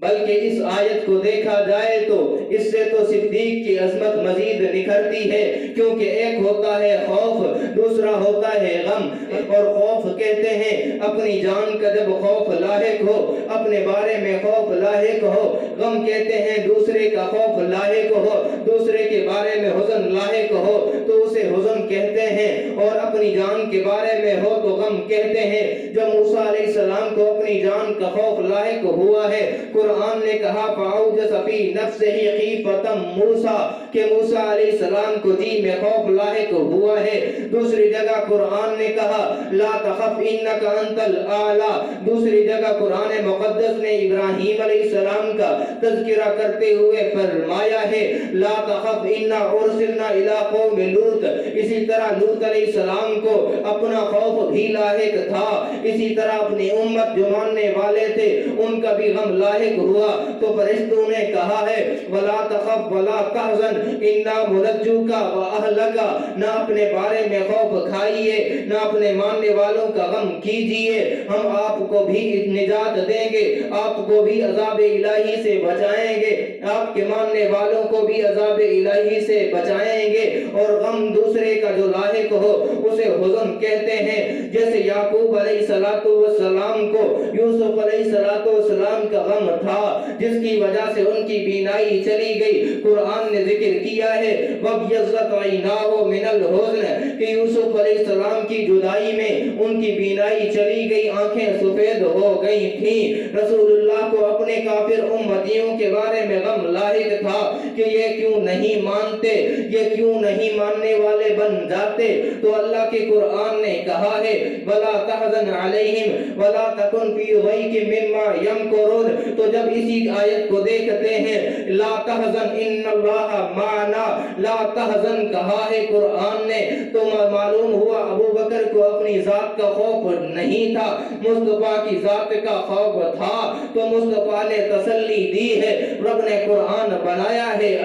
بلکہ اس آیت کو دیکھا جائے تو اس سے تو صدیق کی عظمت مزید نکھرتی ہے، کیونکہ ایک ہوتا ہے خوف، دوسرا ہوتا ہے غم۔ اور خوف کہتے ہیں اپنی جان کا جب خوف لاحق ہو، اپنے بارے میں خوف لاحق ہو۔ غم کہتے ہیں دوسرے کا خوف لاحق ہو، دوسرے کے بارے میں حزن لاحق ہو تو اسے حزن کہتے ہیں، اور اپنی جان کے بارے میں ہو تو غم کہتے ہیں۔ جب موسیٰ علیہ السلام کو اپنی جان کا خوف لاحق ہوا ہے، قرآن نے کہا فَأَوْجَسَ فِي نَفْسِهِ خِیفَةً مُوسیٰ کہ موسیٰ علیہ السلام کو جی میں خوف لاحق ہوا ہے۔ دوسری جگہ قرآن نے کہا لا تخف انک انت الاعلی۔ دوسری جگہ قرآن مقدس نے ابراہیم علیہ السلام کا تذکرہ کرتے ہوئے فرمایا ہے لا تخف انا ارسلنا الی قوم لوط۔ اسی طرح لوط علیہ السلام کو اپنا خوف بھی لاحق تھا، اسی طرح اپنی امت جو ماننے والے تھے ان کا بھی غم لاحق ہوا۔ تو فرشتوں نے کہا ہے ولا تخف ولا تحزن انا منجوک واہلک، نہ اپنے بارے میں خوف کھائیے، نہ اپنے ماننے والوں کا غم کیجئے، ہم آپ کو بھی نجات دیں گے، آپ کو بھی عذاب الہی سے بچائیں گے، آپ کے ماننے والوں کو بھی عذاب الہی سے بچائیں گے۔ اور غم دوسرے کا جو لاحق ہو اسے حزن کہتے ہیں۔ جیسے یعقوب علیہ السلام کو یوسف علیہ السلام کا غم تھا جس کی وجہ سے ان کی بینائی چلی گئی۔ قرآن نے ذکر کیا ہے وَابْيَضَّتْ عَيْنَاهُ مِنَ الْحُزْنِ کہ یوسف علیہ السلام کی جدائی میں ان کی بینائی چلی گئی، آنکھیں سفید ہو گئی تھیں۔ رسول اللہ کو اپنے کافر امتیوں کے بارے میں غم لاحق تھا کہ یہ کیوں نہیں مانتے، یہ کیوں نہیں ماننے والے بن جاتے۔ تو اللہ کے قرآن نے کہا ہے وَلَا تَحْزَنْ عَلَيْهِمْ وَلَا تَكُنْ فِي ضَيْقٍ مِّمَّا يَمْكُرُونَ۔ تو جب اسی آیت کو دیکھتے ہیں لا تحزن ان اللہ معنا، لا تحزن کہا ہے قرآن نے، تو معلوم ہوا ابو بکر کو اپنی ذات کا خوف نہیں تھا، مصطفیٰ کی ذات کا خوف تھا۔ تو مصطفیٰ نے تسلی دی ہے، رب نے قرآن بنایا ہے،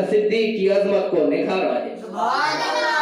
صدیق کی عظمت کو نکھارا ہے۔ سبحان اللہ۔